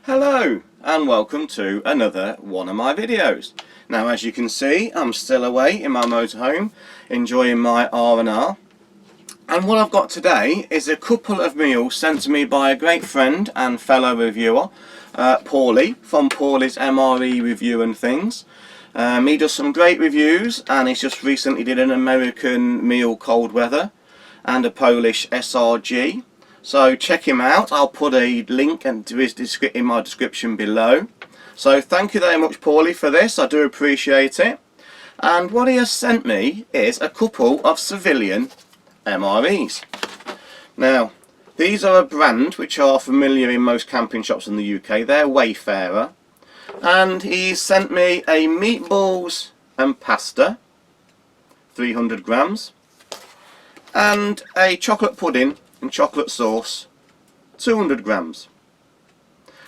Hello and welcome to another one of my videos. Now, as you can see, I'm still away in my motorhome enjoying my R&R, and what I've got today is a couple of meals sent to me by a great friend and fellow reviewer, Paulie from Paulys MRE Review and Things. He does some great reviews, and he's just recently did an American meal cold weather and a Polish SRG. So check him out. I'll put a link to his in my description below. So thank you very much, Paulie, for this. I do appreciate it. And what he has sent me is a couple of civilian MREs. Now, these are a brand which are familiar in most camping shops in the UK. They're Wayfarer. And he sent me a meatballs and pasta, 300 grams, and a chocolate pudding and chocolate sauce, 200 grams.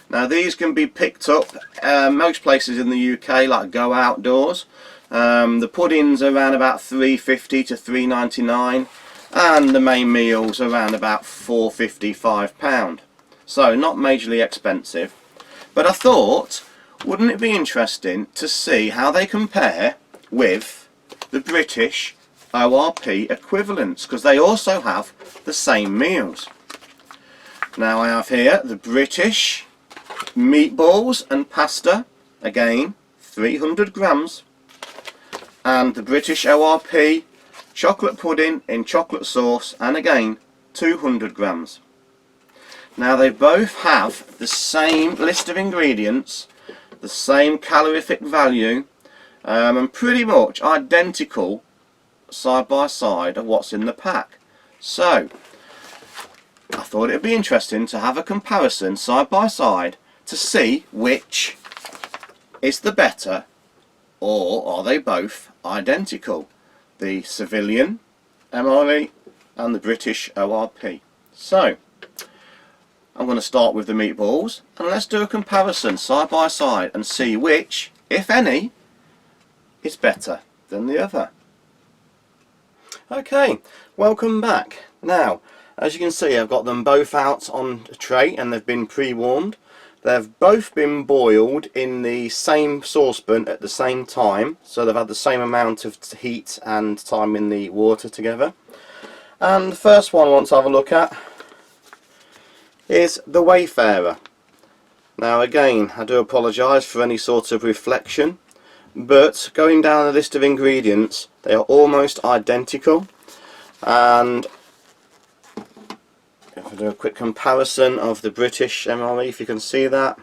Now, these can be picked up most places in the UK, like Go Outdoors. The puddings are around about £3.50 to £3.99, and the main meals around about £4.50, £5. So not majorly expensive. But I thought, wouldn't it be interesting to see how they compare with the British ORP equivalents, because they also have the same meals. Now, I have here the British meatballs and pasta, again 300 grams, and the British ORP chocolate pudding in chocolate sauce, and again 200 grams. Now, they both have the same list of ingredients, the same calorific value, and pretty much identical side by side of what's in the pack. So I thought it would be interesting to have a comparison side by side to see which is the better, or are they both identical, the civilian MRE and the British ORP. So I'm going to start with the meatballs, and let's do a comparison side by side and see which, if any, is better than the other. Okay, welcome back. Now, as you can see, I've got them both out on a tray and they've been pre-warmed. They've both been boiled in the same saucepan at the same time, so they've had the same amount of heat and time in the water together. And the first one I want to have a look at is the Wayfarer. Now, again, I do apologise for any sort of reflection, but going down the list of ingredients, they are almost identical. And if I do a quick comparison of the British MRE, if you can see that,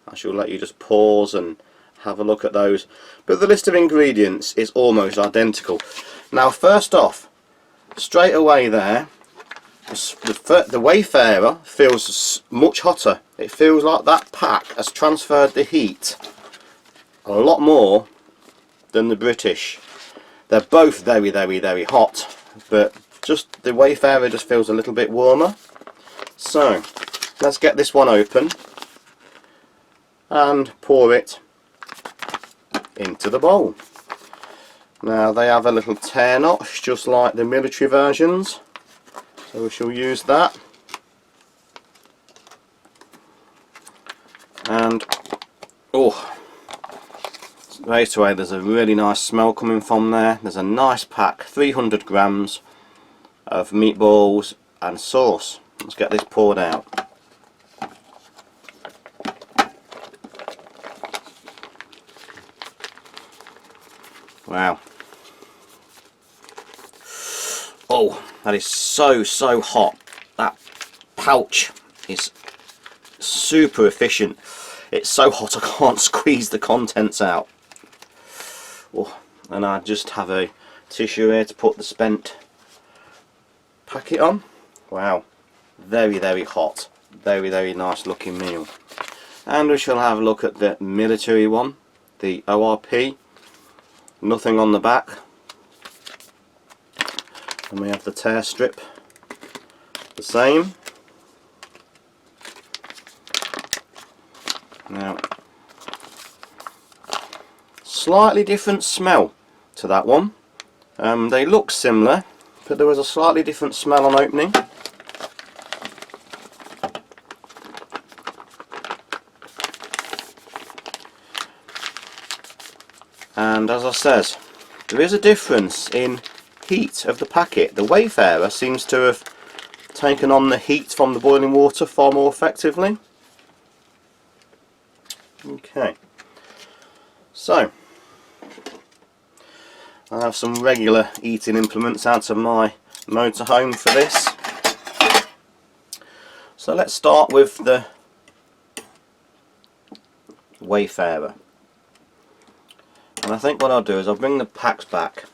I shall let you just pause and have a look at those. But the list of ingredients is almost identical. Now, first off, straight away there, the Wayfarer feels much hotter. It feels like that pack has transferred the heat a lot more than the British. They're both very, very, very hot, but just the Wayfarer just feels a little bit warmer. So let's get this one open and pour it into the bowl. Now, they have a little tear notch just like the military versions, so we shall use that. And oh, straight away there's a really nice smell coming from there. There's a nice pack, 300 grams of meatballs and sauce. Let's get this poured out. Wow. Oh, that is so hot. That pouch is super efficient. It's so hot I can't squeeze the contents out. Oh, and I just have a tissue here to put the spent packet on. Wow, very, very hot. Very, very nice looking meal. And we shall have a look at the military one, the ORP. Nothing on the back. And we have the tear strip, the same. Now, slightly different smell to that one. They look similar, but there was a slightly different smell on opening. And as I says, there is a difference in heat of the packet. The Wayfarer seems to have taken on the heat from the boiling water far more effectively. Okay, so I have some regular eating implements out of my motorhome for this. So let's start with the Wayfarer. And I think what I'll do is I'll bring the packs back,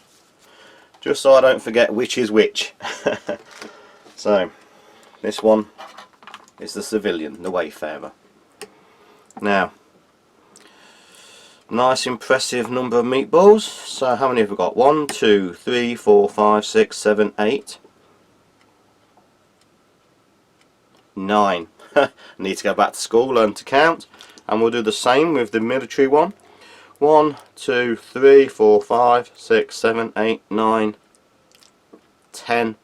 just so I don't forget which is which. So, this one is the civilian, the Wayfarer. Now, nice impressive number of meatballs. So how many have we got? 1, 2, 3, 4, 5, 6, 7, 8, 9. Need to go back to school, learn to count. And we'll do the same with the military one. 1, 2, 3, 4, 5, 6, 7, 8, 9, 10,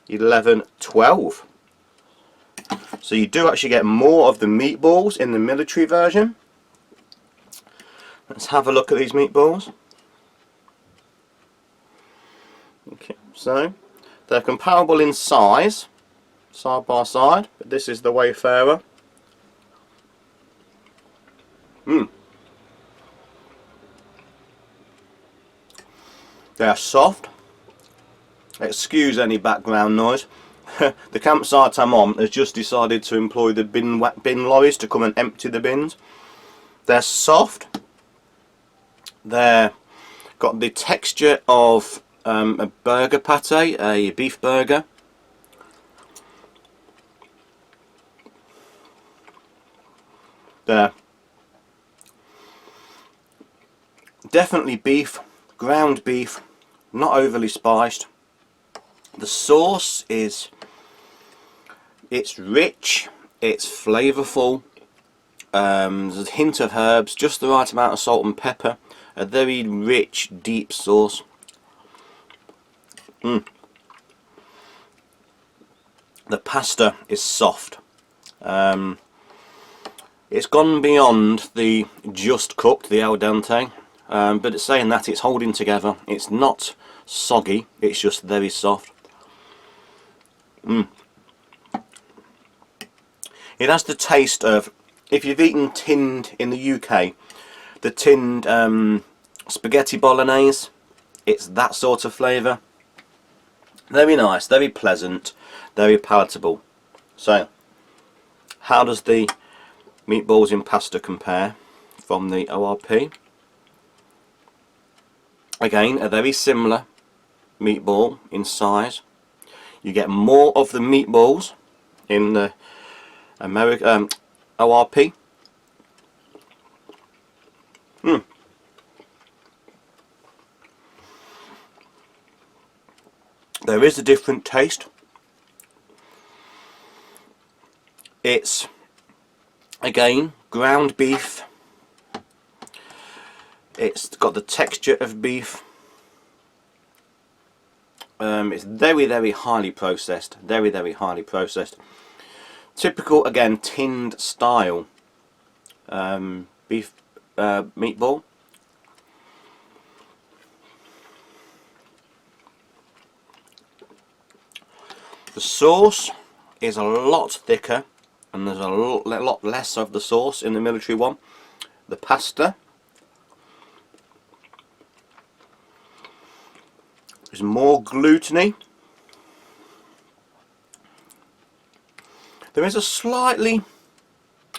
11, 12. So you do actually get more of the meatballs in the military version. Let's have a look at these meatballs. Okay, so they're comparable in size, side by side, but this is the Wayfarer. They are soft. Excuse any background noise. The campsite I'm on has just decided to employ the bin lorries to come and empty the bins. They're soft. They're got the texture of a burger pate, a beef burger. They're definitely beef, ground beef, not overly spiced. The sauce it's rich, it's flavourful, there's a hint of herbs, just the right amount of salt and pepper, a very rich, deep sauce. The pasta is soft. It's gone beyond the just cooked, the al dente, but it's saying that it's holding together. It's not soggy, it's just very soft. It has the taste of, if you've eaten tinned in the UK, the tinned spaghetti bolognese, it's that sort of flavour. Very nice, very pleasant, very palatable. So, how does the meatballs in pasta compare from the ORP? Again, a very similar meatball in size. You get more of the meatballs in the ORP. There is a different taste. It's again ground beef. It's got the texture of beef. It's very, very highly processed. Very, very highly processed. Typical, again, tinned style beef meatball. The sauce is a lot thicker, and there's a lot less of the sauce in the military one. The pasta is more gluteny. There is a slightly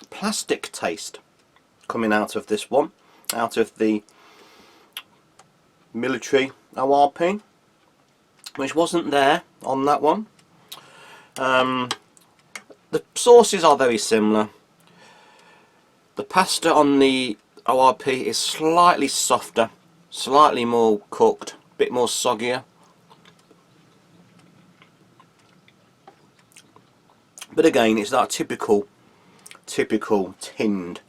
plastic taste coming out of this one, out of the military ORP, which wasn't there on that one. The sauces are very similar. The pasta on the ORP is slightly softer, slightly more cooked, a bit more soggier. But again, it's that typical tinned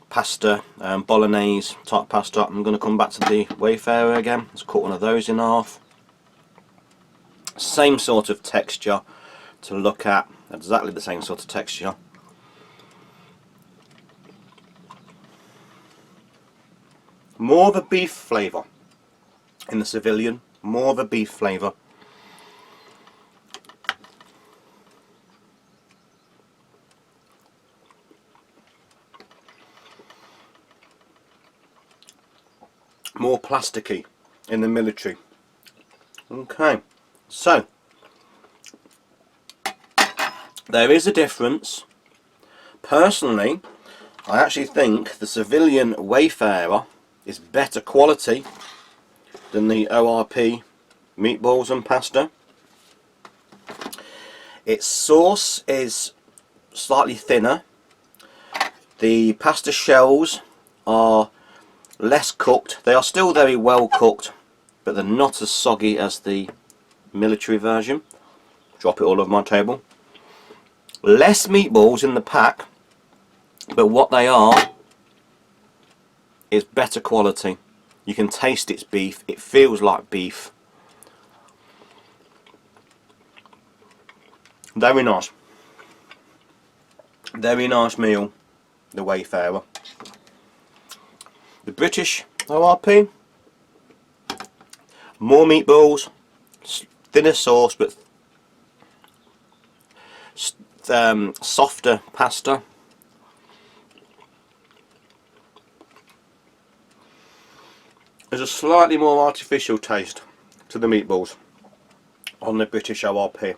pasta, bolognese type pasta. I'm going to come back to the Wayfarer again. Let's cut one of those in half. Same sort of texture to look at, exactly the same sort of texture. More of a beef flavour in the civilian, more of a beef flavour. More plasticky in the military. Okay, so there is a difference. Personally, I actually think the civilian Wayfarer is better quality than the ORP meatballs and pasta. Its sauce is slightly thinner. The pasta shells are less cooked. They are still very well cooked, but they're not as soggy as the military version. Drop it all over my table. Less meatballs in the pack, but what they are is better quality. You can taste its beef. It feels like beef. Very nice. Very nice meal, the Wayfarer. The British ORP, more meatballs, thinner sauce, but softer pasta. There's a slightly more artificial taste to the meatballs on the British ORP.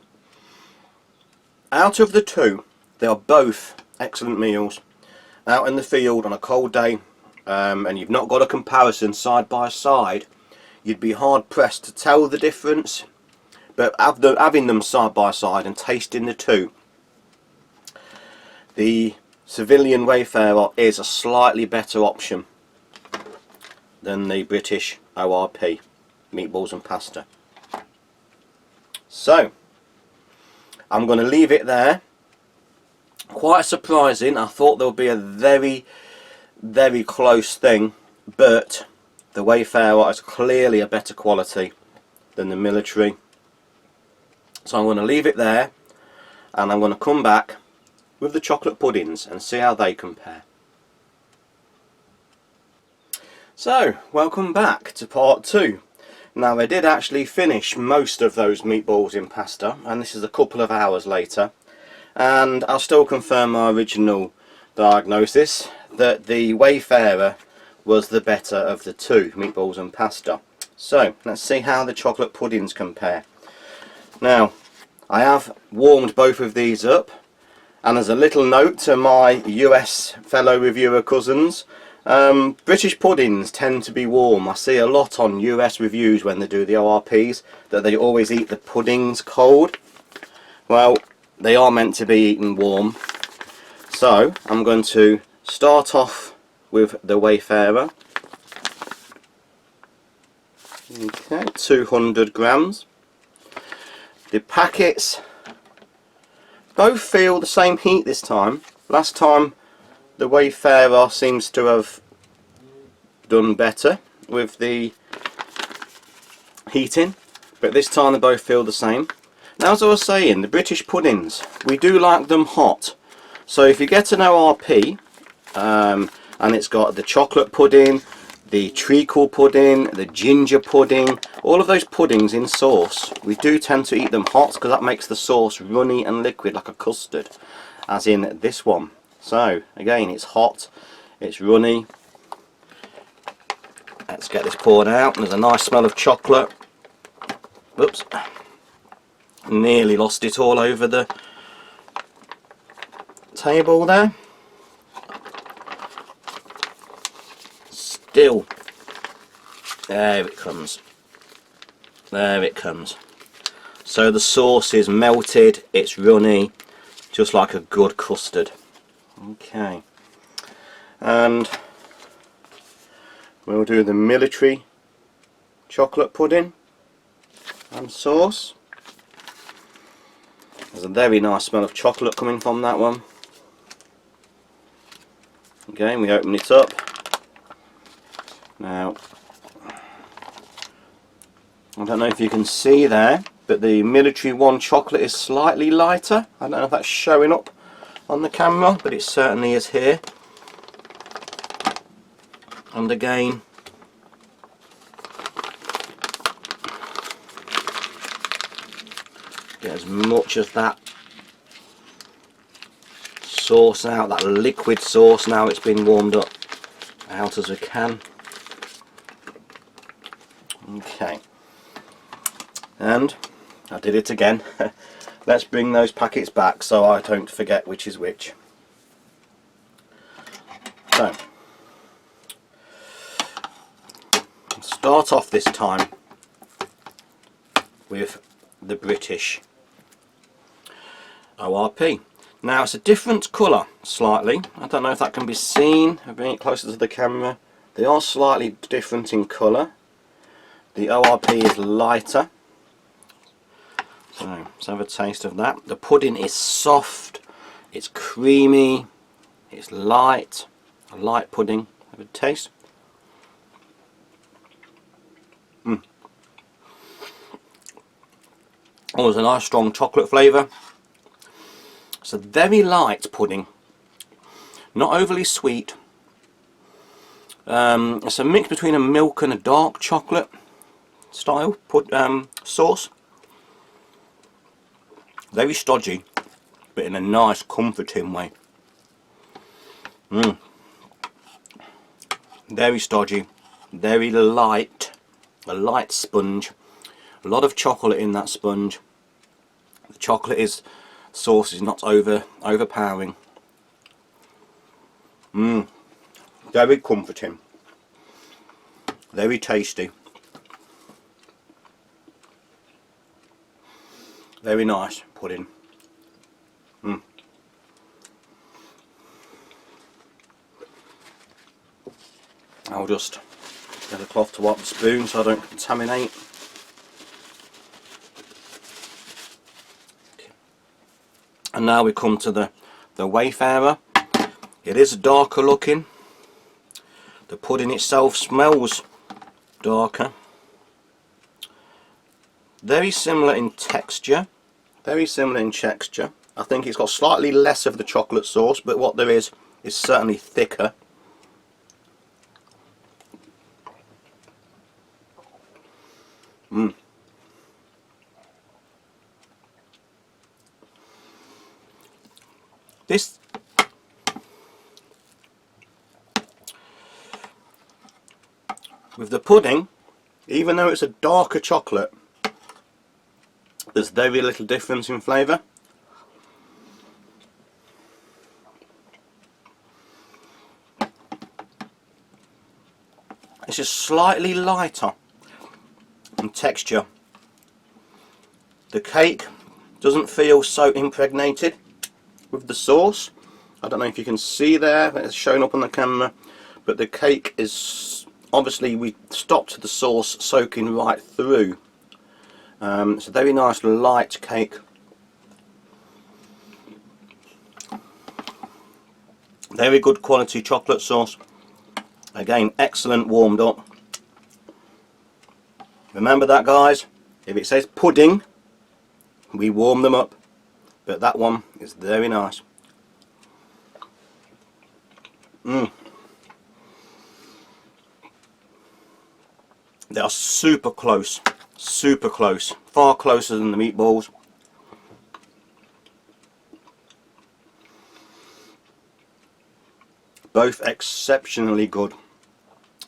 Out of the two, they are both excellent meals. Out in the field on a cold day, and you've not got a comparison side by side, you'd be hard pressed to tell the difference. But having them side by side and tasting the two, the civilian Wayfarer is a slightly better option than the British ORP meatballs and pasta. So I'm going to leave it there. Quite surprising. I thought there would be a very close thing, but the Wayfarer is clearly a better quality than the military. So I'm going to leave it there, and I'm going to come back with the chocolate puddings and see how they compare. So, welcome back to part 2. Now, I did actually finish most of those meatballs in pasta, and this is a couple of hours later, and I'll still confirm my original diagnosis that the Wayfarer was the better of the two, meatballs and pasta. So, let's see how the chocolate puddings compare. Now, I have warmed both of these up, and as a little note to my US fellow reviewer cousins, British puddings tend to be warm. I see a lot on US reviews when they do the ORPs that they always eat the puddings cold. Well, they are meant to be eaten warm. So I'm going to start off with the Wayfarer. Okay, 200 grams. The packets both feel the same heat this time. Last time the Wayfarer seems to have done better with the heating, but this time they both feel the same. Now, as I was saying, the British puddings, we do like them hot. So if you get an ORP and it's got the chocolate pudding, the treacle pudding, the ginger pudding, all of those puddings in sauce, we do tend to eat them hot because that makes the sauce runny and liquid like a custard, as in this one. So again, it's hot, it's runny. Let's get this poured out. There's a nice smell of chocolate. Whoops, nearly lost it all over the table there. Still, there it comes. There it comes. So the sauce is melted, it's runny, just like a good custard. Okay, and we'll do the military chocolate pudding and sauce. There's a very nice smell of chocolate coming from that one. Again, we open it up. Now, I don't know if you can see there, but the military one chocolate is slightly lighter. I don't know if that's showing up on the camera, but it certainly is here. And again, Get as much of that sauce out, that liquid sauce, now it's been warmed up, out as we can. Okay, and I did it again. Let's bring those packets back so I don't forget which is which. So, start off this time with the British ORP. Now it's a different colour slightly. I don't know if that can be seen. I'll bring it closer to the camera. They are slightly different in colour. The ORP is lighter. So let's have a taste of that. The pudding is soft, it's creamy, it's light, a light pudding. Have a taste. Oh, there's a nice strong chocolate flavour. It's a very light pudding, not overly sweet. It's a mix between a milk and a dark chocolate style sauce. Very stodgy, but in a nice comforting way. Very stodgy, very light, a light sponge, a lot of chocolate in that sponge. The chocolate sauce is not overpowering. Very comforting, very tasty, very nice pudding. I'll just get a cloth to wipe the spoon so I don't contaminate. And now we come to the Wayfarer. It is darker looking. The pudding itself smells darker. Very similar in texture. Very similar in texture. I think it's got slightly less of the chocolate sauce, but what there is certainly thicker. This with the pudding, even though it's a darker chocolate, there's very little difference in flavour. It's just slightly lighter in texture. The cake doesn't feel so impregnated with the sauce. I don't know if you can see there, it's showing up on the camera, but the cake is, obviously we stopped the sauce soaking right through. It's a very nice light cake. Very good quality chocolate sauce. Again, excellent warmed up. Remember that, guys, if it says pudding, we warm them up, but that one is very nice. They are super close, far closer than the meatballs. Both exceptionally good,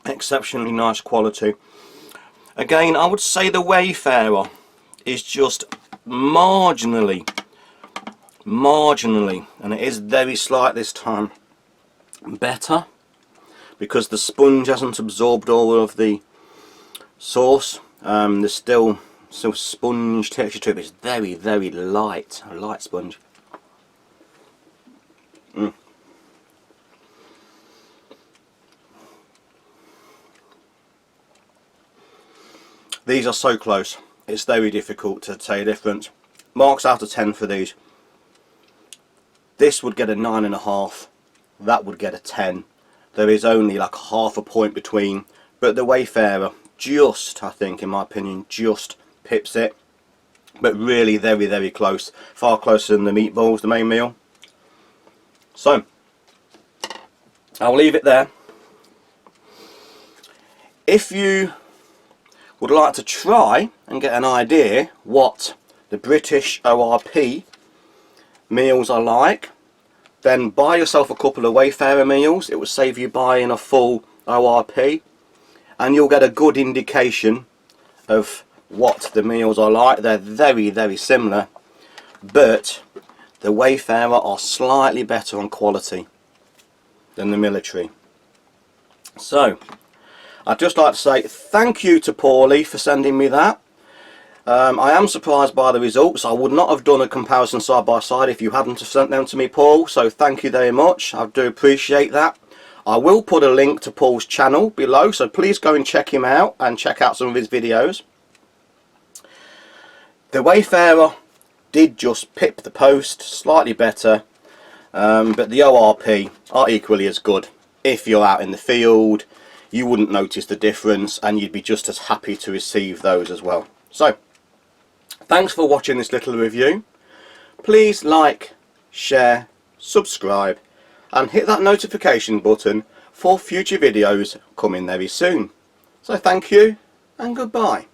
exceptionally nice quality. Again, I would say the Wayfarer is just marginally, and it is very slight this time, better, because the sponge hasn't absorbed all of the sauce. There's still some sponge texture to it, but it's very, very light, a light sponge. These are so close, it's very difficult to tell a difference. Marks out of 10 for these. This would get a 9.5, that would get a 10. There is only like half a point between, but the Wayfarer just, I think in my opinion, just pips it. But really very, very close, far closer than the meatballs, the main meal. So, I'll leave it there. If you would like to try and get an idea what the British ORP meals I like, then buy yourself a couple of Wayfarer meals. It will save you buying a full ORP, and you'll get a good indication of what the meals are like. They're very, very similar, but the Wayfarer are slightly better on quality than the military. So I'd just like to say thank you to Paulie for sending me that. I am surprised by the results. I would not have done a comparison side by side if you hadn't have sent them to me, Paul, so thank you very much. I do appreciate that. I will put a link to Paul's channel below, so please go and check him out and check out some of his videos. The Wayfarer did just pip the post slightly better, but the ORP are equally as good. If you're out in the field, you wouldn't notice the difference, and you'd be just as happy to receive those as well. So thanks for watching this little review. Please like, share, subscribe and hit that notification button for future videos coming very soon. So thank you and goodbye.